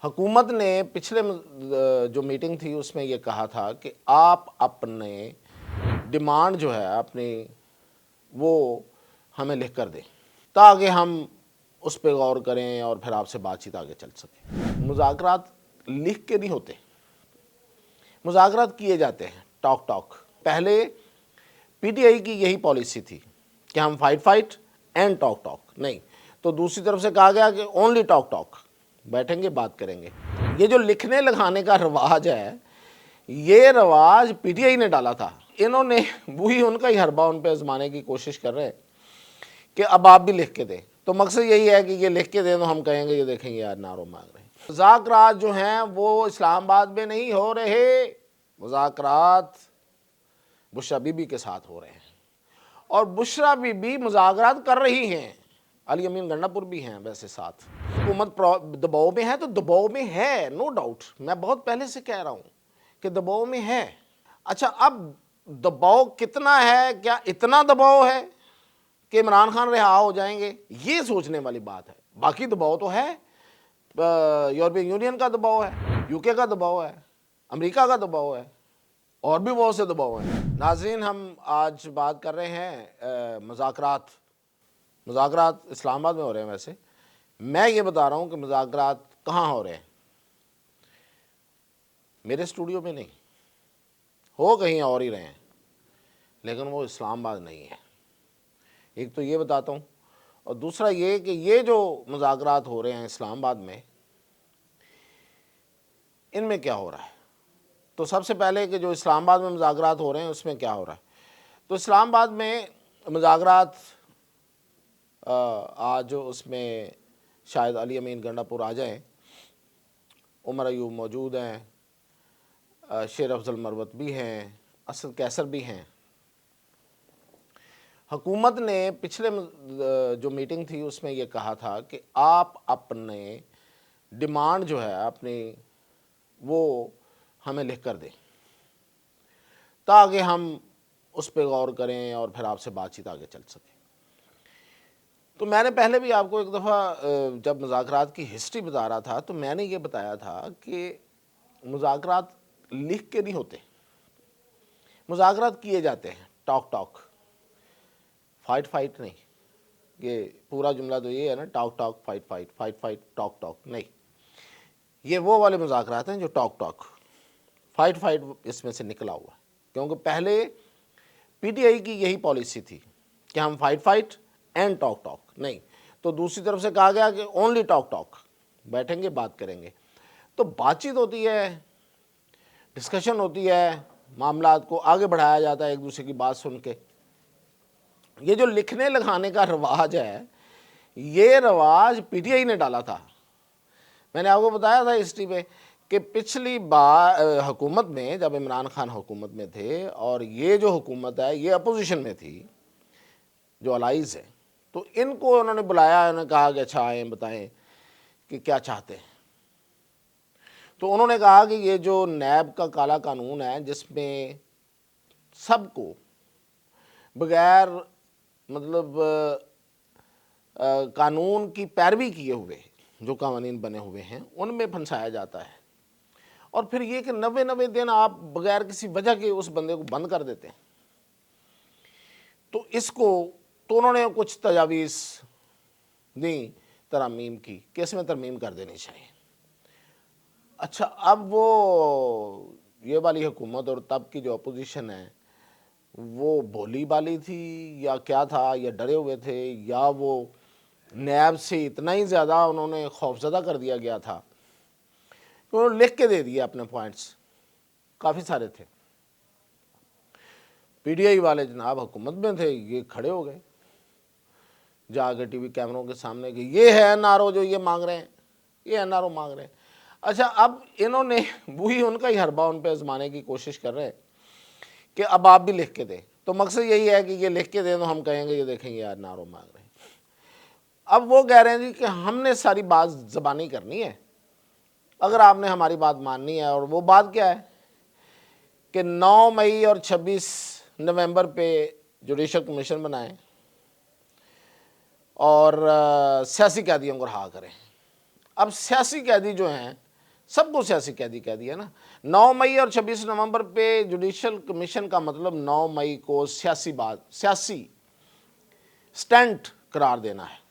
حکومت نے پچھلے جو میٹنگ تھی اس میں یہ کہا تھا کہ آپ اپنے ڈیمانڈ جو ہے اپنی وہ ہمیں لکھ کر دیں تاکہ ہم اس پہ غور کریں اور پھر آپ سے بات چیت آگے چل سکے۔ مذاکرات لکھ کے نہیں ہوتے، مذاکرات کیے جاتے ہیں ٹاک ٹاک۔ پہلے پی ٹی آئی کی یہی پالیسی تھی کہ ہم فائٹ اینڈ ٹاک ٹاک، نہیں تو دوسری طرف سے کہا گیا کہ اونلی ٹاک ٹاک، بیٹھیں گے بات کریں گے۔ یہ جو لکھنے لکھانے کا رواج ہے یہ رواج پی ٹی آئی نے ڈالا تھا، انہوں نے وہی ان کا ہی حربہ ان پہ آزمانے کی کوشش کر رہے ہیں کہ اب آپ بھی لکھ کے دیں۔ تو مقصد یہی ہے کہ یہ لکھ کے دیں تو ہم کہیں گے یہ دیکھیں گے یار نعروں مانگ رہے ہیں۔ مذاکرات جو ہیں وہ اسلام آباد میں نہیں ہو رہے، مذاکرات بشرا بی بی کے ساتھ ہو رہے ہیں، اور بشرا بی بی مذاکرات کر رہی ہیں، علی امین گنڈا پور بھی ہیں ویسے ساتھ۔ حکومت دباؤ میں ہے تو دباؤ میں ہے، نو ڈاؤٹ، میں بہت پہلے سے کہہ رہا ہوں کہ دباؤ میں ہے۔ اچھا اب دباؤ کتنا ہے؟ کیا اتنا دباؤ ہے کہ عمران خان رہا ہو جائیں گے؟ یہ سوچنے والی بات ہے۔ باقی دباؤ تو ہے، یورپین یونین کا دباؤ ہے، یو کے کا دباؤ ہے، امریکہ کا دباؤ ہے، اور بھی بہت سے دباؤ ہیں۔ ناظرین، ہم آج بات کر رہے ہیں مذاکرات اسلام آباد میں ہو رہے ہیں۔ ویسے میں یہ بتا رہا ہوں کہ مذاکرات کہاں ہو رہے ہیں، میرے اسٹوڈیو میں نہیں، ہو کہیں اور ہی رہے ہیں، لیکن وہ اسلام آباد نہیں ہے۔ ایک تو یہ بتاتا ہوں، اور دوسرا یہ کہ یہ جو مذاکرات ہو رہے ہیں اسلام آباد میں، ان میں کیا ہو رہا ہے۔ تو سب سے پہلے کہ جو اسلام آباد میں مذاکرات ہو رہے ہیں اس میں کیا ہو رہا ہے، تو اسلام آباد میں مذاکرات آج اس میں شاید علی امین گنڈا پور آ جائیں، عمر ایوب موجود ہیں، شیر افضل مروت بھی ہیں، اسد کیسر بھی ہیں۔ حکومت نے پچھلے جو میٹنگ تھی اس میں یہ کہا تھا کہ آپ اپنے ڈیمانڈ جو ہے اپنی وہ ہمیں لکھ کر دیں تاکہ ہم اس پہ غور کریں اور پھر آپ سے بات چیت آگے چل سکے۔ تو میں نے پہلے بھی آپ کو ایک دفعہ جب مذاکرات کی ہسٹری بتا رہا تھا تو میں نے یہ بتایا تھا کہ مذاکرات لکھ کے نہیں ہوتے، مذاکرات کیے جاتے ہیں ٹاک ٹاک، فائٹ نہیں۔ یہ پورا جملہ تو یہ ہے نا، talk talk fight talk talk, نہیں، یہ وہ والے مذاکرات ہیں جو ٹاک ٹاک، فائٹ اس میں سے نکلا ہوا ہے۔ کیونکہ پہلے پی ٹی آئی کی یہی پالیسی تھی کہ ہم فائٹ اینڈ ٹاک ٹاک، نہیں تو دوسری طرف سے کہا گیا کہ اونلی ٹاک ٹاک، بیٹھیں گے بات کریں گے۔ تو بات چیت ہوتی ہے، ڈسکشن ہوتی ہے، معاملات کو آگے بڑھایا جاتا ہے ایک دوسرے کی بات سن کے۔ یہ جو لکھنے لکھانے کا رواج ہے یہ رواج پی ٹی آئی نے ڈالا تھا۔ میں نے آپ کو بتایا تھا ہسٹری میں کہ پچھلی بار حکومت میں جب عمران خان حکومت میں تھے اور یہ جو حکومت ہے یہ اپوزیشن میں تھی، جو الائز ہیں، تو ان کو انہوں نے بلایا، انہوں نے کہا کہ اچھا آئیں بتائیں کہ کیا چاہتے ہیں۔ تو انہوں نے کہا کہ یہ جو نیب کا کالا قانون ہے جس میں سب کو بغیر مطلب قانون کی پیروی کیے ہوئے جو قوانین بنے ہوئے ہیں ان میں پھنسایا جاتا ہے، اور پھر یہ کہ 90 دن آپ بغیر کسی وجہ کے اس بندے کو بند کر دیتے ہیں، تو اس کو تو انہوں نے کچھ تجاویز دیں ترامیم کی کہ اس میں ترمیم کر دینی چاہیے۔ اچھا اب وہ یہ والی حکومت اور تب کی جو اپوزیشن ہے وہ بولی بالی تھی یا کیا تھا، یا ڈرے ہوئے تھے، یا وہ نیب سے اتنا ہی زیادہ انہوں نے خوفزدہ کر دیا گیا تھا کہ انہوں نے لکھ کے دے دیا اپنے پوائنٹس، کافی سارے تھے۔ پی ٹی آئی والے جناب حکومت میں تھے، یہ کھڑے ہو گئے جا کے ٹی وی کیمروں کے سامنے کہ یہ ہے این آر او جو یہ مانگ رہے ہیں، یہ این آر او مانگ رہے ہیں۔ اچھا اب انہوں نے وہی ان کا ہی حربہ ان پہ آزمانے کی کوشش کر رہے ہیں کہ اب آپ بھی لکھ کے دیں۔ تو مقصد یہی ہے کہ یہ لکھ کے دیں تو ہم کہیں گے یہ دیکھیں گے یار نعروں مانگ رہے ہیں۔ اب وہ کہہ رہے ہیں جی کہ ہم نے ساری بات زبانی کرنی ہے، اگر آپ نے ہماری بات ماننی ہے، اور وہ بات کیا ہے کہ 9 مئی اور 26 نومبر پہ جوڈیشل کمیشن بنائیں اور سیاسی قیدیوں کو رہا کریں۔ اب سیاسی قیدی جو ہیں سب کو سیاسی قیدی کہہ دیا نا۔ 9 مئی اور 26 نومبر پہ جوڈیشل کمیشن کا مطلب 9 مئی کو سیاسی سٹنٹ قرار دینا ہے۔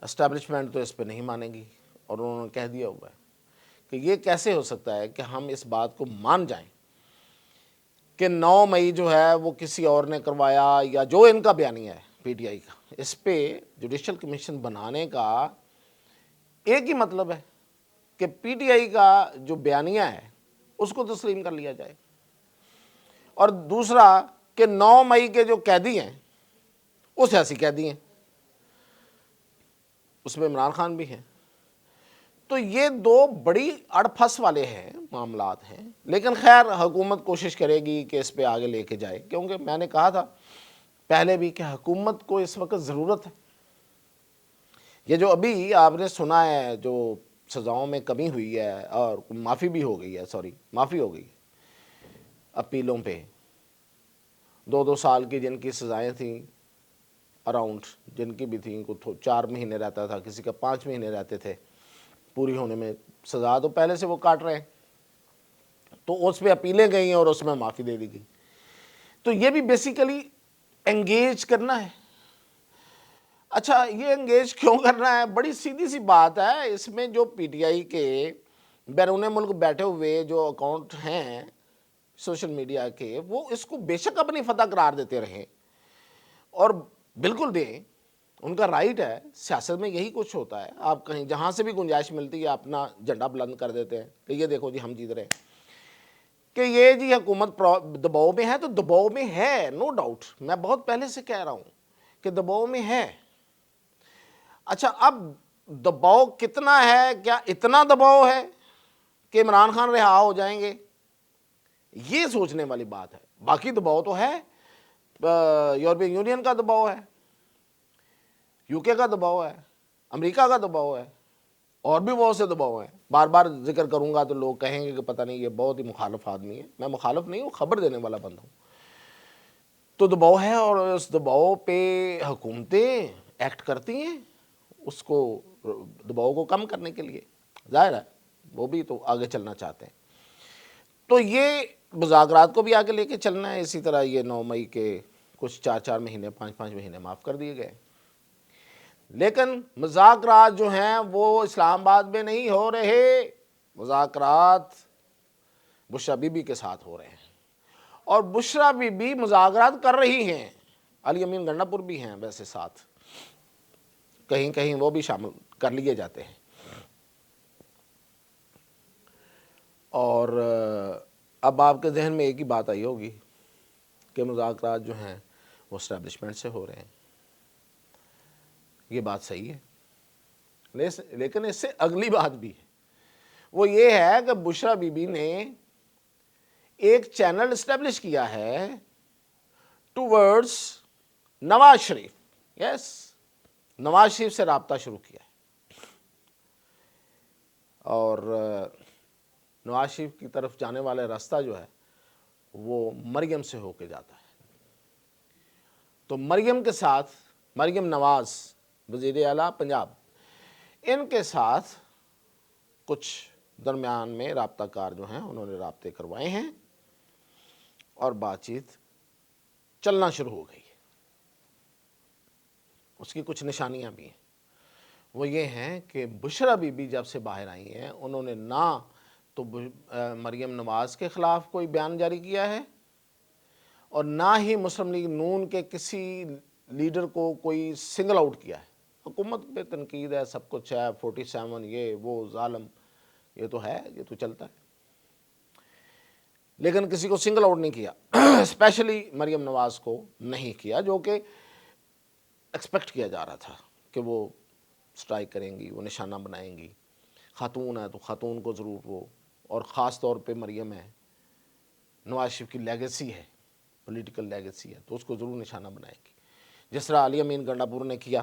اسٹیبلشمنٹ تو اس پہ نہیں مانے گی، اور انہوں نے کہہ دیا ہوا ہے کہ یہ کیسے ہو سکتا ہے کہ ہم اس بات کو مان جائیں کہ 9 مئی جو ہے وہ کسی اور نے کروایا، یا جو ان کا بیانیہ ہے پی ٹی آئی کا، اس پہ جوڈیشل کمیشن بنانے کا ایک ہی مطلب ہے کہ پی ٹی آئی کا جو بیانیہ ہے اس کو تسلیم کر لیا جائے، اور دوسرا کہ 9 مئی کے جو قیدی ہیں وہ سیاسی قیدی ہیں، اس میں عمران خان بھی ہیں۔ تو یہ دو بڑی اڑ پھنس والے ہیں معاملات ہیں، لیکن خیر حکومت کوشش کرے گی کہ اس پہ آگے لے کے جائے، کیونکہ میں نے کہا تھا پہلے بھی کہ حکومت کو اس وقت ضرورت ہے۔ یہ جو ابھی آپ نے سنا ہے جو سزاؤں میں کمی ہوئی ہے اور معافی بھی ہو گئی ہے، معافی ہو گئی ہے اپیلوں پہ، 2 سال کی جن کی سزائیں تھیں اراؤنڈ، جن کی بھی تھیں، کو 4 مہینے رہتا تھا، کسی کا 5 مہینے رہتے تھے پوری ہونے میں، سزا تو پہلے سے وہ کاٹ رہے ہیں، تو اس پہ اپیلیں گئیں اور اس میں معافی دے دی گئی۔ تو یہ بھی بیسیکلی انگیج کرنا ہے۔ اچھا یہ انگیج کیوں کرنا ہے؟ بڑی سیدھی سی بات ہے، اس میں جو پی ٹی آئی کے بیرون ملک بیٹھے ہوئے جو اکاؤنٹ ہیں سوشل میڈیا کے، وہ اس کو بے شک اپنی فتح قرار دیتے رہیں، اور بالکل دیں، ان کا رائٹ ہے، سیاست میں یہی کچھ ہوتا ہے، آپ کہیں جہاں سے بھی گنجائش ملتی ہے اپنا جھنڈا بلند کر دیتے ہیں کہ یہ دیکھو جی ہم جیت رہے ہیں، کہ یہ جی حکومت دباؤ میں ہے، تو دباؤ میں ہے، نو ڈاؤٹ، میں بہت پہلے سے کہہ رہا ہوں کہ دباؤ میں ہے۔ اچھا اب دباؤ کتنا ہے؟ کیا اتنا دباؤ ہے کہ عمران خان رہا ہو جائیں گے؟ یہ سوچنے والی بات ہے۔ باقی دباؤ تو ہے، یورپین یونین کا دباؤ ہے، یو کے کا دباؤ ہے، امریکہ کا دباؤ ہے، اور بھی بہت سے دباؤ ہیں، بار بار ذکر کروں گا تو لوگ کہیں گے کہ پتہ نہیں یہ بہت ہی مخالف آدمی ہے۔ میں مخالف نہیں ہوں، خبر دینے والا بندہ ہوں۔ تو دباؤ ہے، اور اس دباؤ پہ حکومتیں ایکٹ کرتی ہیں اس کو، دباؤ کو کم کرنے کے لیے، ظاہر ہے وہ بھی تو آگے چلنا چاہتے ہیں۔ تو یہ مذاکرات کو بھی آگے لے کے چلنا ہے۔ اسی طرح یہ 9 مئی کے کچھ 4 مہینے 5 مہینے معاف کر دیے گئے، لیکن مذاکرات جو ہیں وہ اسلام آباد میں نہیں ہو رہے، مذاکرات بشرا بی بی کے ساتھ ہو رہے ہیں، اور بشرا بی بی مذاکرات کر رہی ہیں، علی امین گنڈا پور بھی ہیں ویسے ساتھ، کہیں کہیں وہ بھی شامل کر لیے جاتے ہیں۔ اور اب آپ کے ذہن میں ایک ہی بات آئی ہوگی کہ مذاکرات جو ہیں وہ اسٹیبلشمنٹ سے ہو رہے ہیں۔ یہ بات صحیح ہے، لیکن اس سے اگلی بات بھی ہے، وہ یہ ہے کہ بشرا بی بی نے ایک چینل اسٹیبلش کیا ہے ٹوورڈز نواز شریف، نواز شریف سے رابطہ شروع کیا ہے، اور نواز شریف کی طرف جانے والا راستہ جو ہے وہ مریم سے ہو کے جاتا ہے۔ تو مریم کے ساتھ، مریم نواز وزیر اعلیٰ پنجاب، ان کے ساتھ کچھ درمیان میں رابطہ کار جو ہیں انہوں نے رابطے کروائے ہیں، اور بات چیت چلنا شروع ہو گئی ہے۔ اس کی کچھ نشانیاں بھی ہیں، وہ یہ ہیں کہ بشرا بی بی جب سے باہر آئی ہیں انہوں نے نہ تو مریم نواز کے خلاف کوئی بیان جاری کیا ہے، اور نہ ہی مسلم لیگ نون کے کسی لیڈر کو کوئی سنگل آؤٹ کیا ہے۔ حکومت پہ تنقید ہے، سب کچھ ہے، 47 یہ وہ ظالم، یہ تو ہے، یہ تو چلتا ہے، لیکن کسی کو سنگل آؤٹ نہیں کیا، اسپیشلی مریم نواز کو نہیں کیا، جو کہ ایکسپیکٹ کیا جا رہا تھا کہ وہ سٹرائک کریں گی، وہ نشانہ بنائیں گی، خاتون ہے تو خاتون کو ضرور وہ، اور خاص طور پہ مریم ہے، نواز شریف کی لیگیسی ہے، پولیٹیکل لیگیسی ہے، تو اس کو ضرور نشانہ بنائیں گی، جس طرح علی امین گنڈا پور نے کیا۔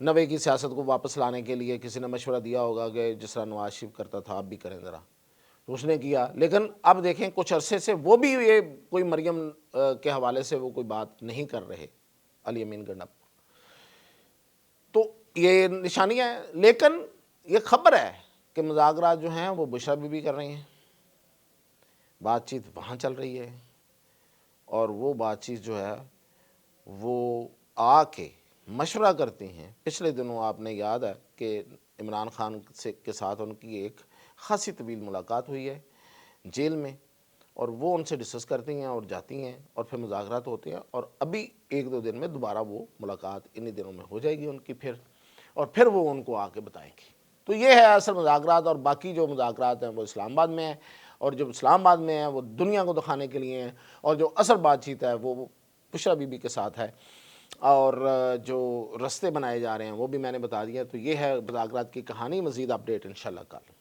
90 کی سیاست کو واپس لانے کے لیے کسی نے مشورہ دیا ہوگا کہ جس طرح نواز شریف کرتا تھا آپ بھی کریں ذرا، تو اس نے کیا، لیکن اب دیکھیں کچھ عرصے سے وہ بھی یہ کوئی مریم کے حوالے سے وہ کوئی بات نہیں کر رہے، علی امین گنڈا پور۔ تو یہ نشانیاں ہیں، لیکن یہ خبر ہے کہ مذاکرات جو ہیں وہ بشریٰ بی بی کر رہی ہیں، بات چیت وہاں چل رہی ہے، اور وہ بات چیت جو ہے وہ آ کے مشورہ کرتی ہیں۔ پچھلے دنوں آپ نے یاد ہے کہ عمران خان کے ساتھ ان کی ایک خاصی طویل ملاقات ہوئی ہے جیل میں، اور وہ ان سے ڈسکس کرتی ہیں اور جاتی ہیں، اور پھر مذاکرات ہوتے ہیں، اور ابھی ایک دو دن میں دوبارہ وہ ملاقات انہی دنوں میں ہو جائے گی ان کی پھر، اور پھر وہ ان کو آ کے بتائیں گی۔ تو یہ ہے اصل مذاکرات، اور باقی جو مذاکرات ہیں وہ اسلام آباد میں ہیں، اور جو اسلام آباد میں ہیں وہ دنیا کو دکھانے کے لیے ہیں، اور جو اصل بات چیت ہے وہ بشریٰ بی بی کے ساتھ ہے، اور جو رستے بنائے جا رہے ہیں وہ بھی میں نے بتا دیا۔ تو یہ ہے مذاکرات کی کہانی، مزید اپڈیٹ انشاءاللہ کل۔